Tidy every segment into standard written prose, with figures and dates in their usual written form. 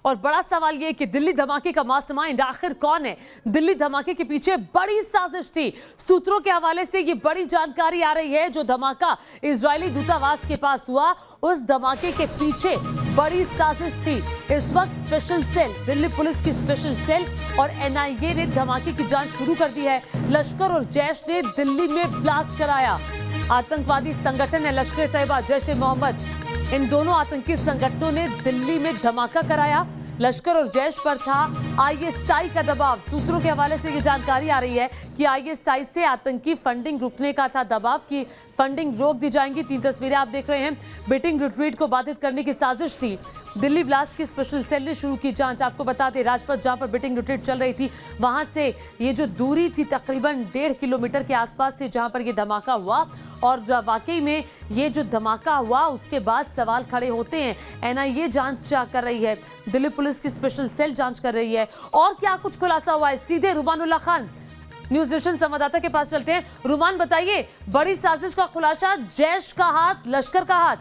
और बड़ा सवाल यह कि दिल्ली धमाके का मास्टरमाइंड आखिर कौन है। दिल्ली धमाके के पीछे बड़ी साजिश थी। सूत्रों के हवाले से ये बड़ी जानकारी आ रही है, जो धमाका इजरायली दूतावास के पास हुआ, उस धमाके के पीछे बड़ी साजिश थी। इस वक्त स्पेशल सेल, दिल्ली पुलिस की स्पेशल सेल और एनआईए ने धमाके की जांच शुरू कर दी है। लश्कर और जैश ने दिल्ली में ब्लास्ट कराया। आतंकवादी संगठन है लश्कर तैयबा, जैश ए मोहम्मद, इन दोनों आतंकी संगठनों ने दिल्ली में धमाका कराया। लश्कर और जैश पर था आईएसआई का दबाव। सूत्रों के हवाले से ये जानकारी आ रही है कि आईएसआई से आतंकी फंडिंग रोकने का था दबाव, की फंडिंग रोक दी जाएंगी। 3 तस्वीरें आप देख रहे हैं। बीटिंग रिट्रीट को बाधित करने की साजिश थी। दिल्ली ब्लास्ट की स्पेशल सेल ने शुरू की जांच। आपको बता दें, राजपथ जहां पर बीटिंग रिट्रीट चल रही थी, वहां से ये जो दूरी थी तकरीबन 1.5 किलोमीटर के आसपास थी जहां पर ये धमाका हुआ। और वाकई में ये जो धमाका हुआ उसके बाद सवाल खड़े होते हैं। एनआईए जांच कर रही है, दिल्ली पुलिस की स्पेशल सेल जांच कर रही है। और क्या कुछ खुलासा हुआ है, सीधे रुमानुल्लाह खान न्यूज नेशन संवाददाता के पास चलते हैं। रुमान, बताइए, बड़ी साजिश का खुलासा, जैश का हाथ, लश्कर का हाथ।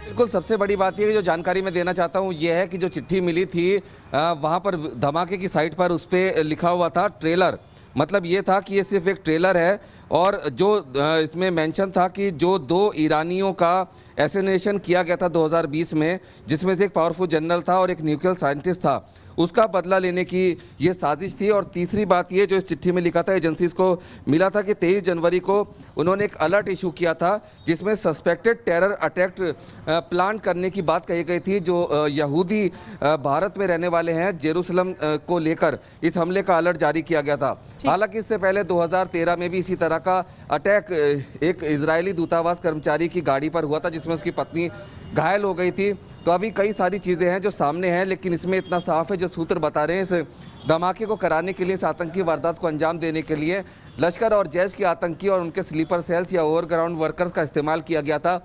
बिल्कुल, सबसे बड़ी बात यह जो जानकारी मैं देना चाहता हूं यह है कि जो चिट्ठी मिली थी वहां पर धमाके की साइट पर उस पर लिखा हुआ था ट्रेलर। मतलब ये था कि ये सिर्फ एक ट्रेलर है। और जो इसमें मेंशन था कि जो 2 ईरानियों का एसेसिनेशन किया गया था 2020 में, जिसमें से एक पावरफुल जनरल था और एक न्यूक्लियर साइंटिस्ट था, उसका बदला लेने की ये साजिश थी। और तीसरी बात ये जो इस चिट्ठी में लिखा था, एजेंसीज को मिला था कि 23 जनवरी को उन्होंने एक अलर्ट इशू किया था जिसमें सस्पेक्टेड टेरर अटैक प्लान करने की बात कही गई थी। जो यहूदी भारत में रहने वाले हैं, जेरूसलम को लेकर इस हमले का अलर्ट जारी किया गया था। हालांकि इससे पहले 2013 में भी इसी तरह का अटैक एक इजरायली दूतावास कर्मचारी की गाड़ी पर हुआ था, जिसमें उसकी पत्नी घायल हो गई थी। तो अभी कई सारी चीज़ें हैं जो सामने हैं, लेकिन इसमें इतना साफ है, जो सूत्र बता रहे हैं, इस धमाके को कराने के लिए, इस आतंकी वारदात को अंजाम देने के लिए लश्कर और जैश के आतंकी और उनके स्लीपर सेल्स या ओवरग्राउंड वर्कर्स का इस्तेमाल किया गया था।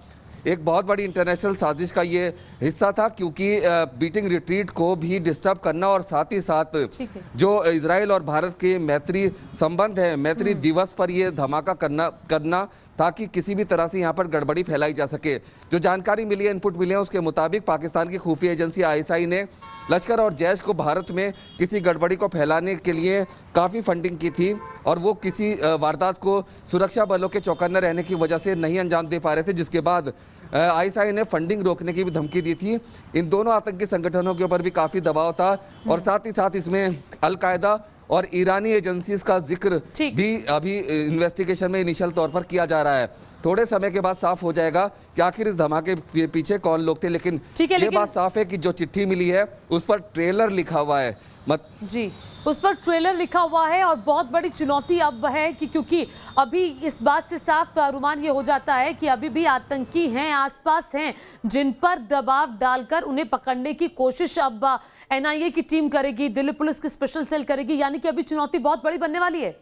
एक बहुत बड़ी इंटरनेशनल साजिश का ये हिस्सा था, क्योंकि बीटिंग रिट्रीट को भी डिस्टर्ब करना और साथ ही साथ जो इजराइल और भारत के मैत्री संबंध है, मैत्री दिवस पर ये धमाका करना ताकि किसी भी तरह से यहाँ पर गड़बड़ी फैलाई जा सके। जो जानकारी मिली है, इनपुट मिले हैं, उसके मुताबिक पाकिस्तान की खुफिया एजेंसी आईएसआई ने लश्कर और जैश को भारत में किसी गड़बड़ी को फैलाने के लिए काफ़ी फंडिंग की थी और वो किसी वारदात को सुरक्षा बलों के चौकन्ने रहने की वजह से नहीं अंजाम दे पा रहे थे, जिसके बाद आईएसआई ने फंडिंग रोकने की भी धमकी दी थी। इन दोनों आतंकी संगठनों के ऊपर भी काफ़ी दबाव था और साथ ही साथ इसमें अल-कायदा और ईरानी एजेंसीज का जिक्र भी अभी इन्वेस्टिगेशन में इनिशियल तौर पर किया जा रहा है। थोड़े समय के बाद साफ हो जाएगा कि आखिर इस धमाके के पीछे कौन लोग थे। लेकिन ये बात साफ है कि जो चिट्ठी मिली है उस पर ट्रेलर लिखा हुआ है। जी, उस पर ट्रेलर लिखा हुआ है। और बहुत बड़ी चुनौती अब है कि क्योंकि अभी इस बात से साफ रुमान ये हो जाता है कि अभी भी आतंकी हैं, आसपास हैं, जिन पर दबाव डालकर उन्हें पकड़ने की कोशिश अब एनआईए की टीम करेगी, दिल्ली पुलिस की स्पेशल सेल करेगी। यानी कि अभी चुनौती बहुत बड़ी बनने वाली है।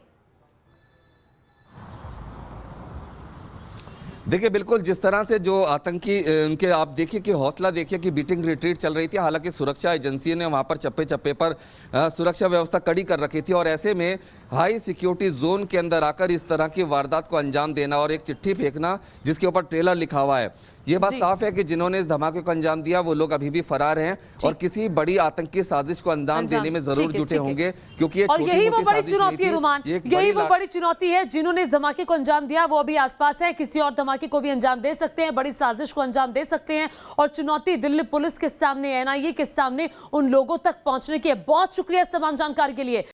देखिए, बिल्कुल, जिस तरह से जो आतंकी उनके आप देखिए कि हौसला देखिए कि बीटिंग रिट्रीट चल रही थी। हालांकि सुरक्षा एजेंसी ने वहां पर चप्पे चप्पे पर सुरक्षा व्यवस्था कड़ी कर रखी थी और ऐसे में हाई सिक्योरिटी जोन के अंदर आकर इस तरह की वारदात को अंजाम देना और एक चिट्ठी फेंकना जिसके ऊपर ट्रेलर लिखा हुआ है, ये बात साफ है कि जिन्होंने इस धमाके को अंजाम दिया वो लोग अभी भी फरार हैं और किसी बड़ी आतंकी साजिश को अंजाम देने में जरूर जुटे होंगे, क्योंकि यही वो बड़ी चुनौती है रुमान, यही वो बड़ी चुनौती है। जिन्होंने इस धमाके को अंजाम दिया वो अभी आसपास है, किसी और धमाके को भी अंजाम दे सकते हैं, बड़ी साजिश को अंजाम दे सकते हैं। और चुनौती दिल्ली पुलिस के सामने, एनआईए के सामने उन लोगों तक पहुंचने की है। बहुत शुक्रिया इस तमाम जानकारी के लिए।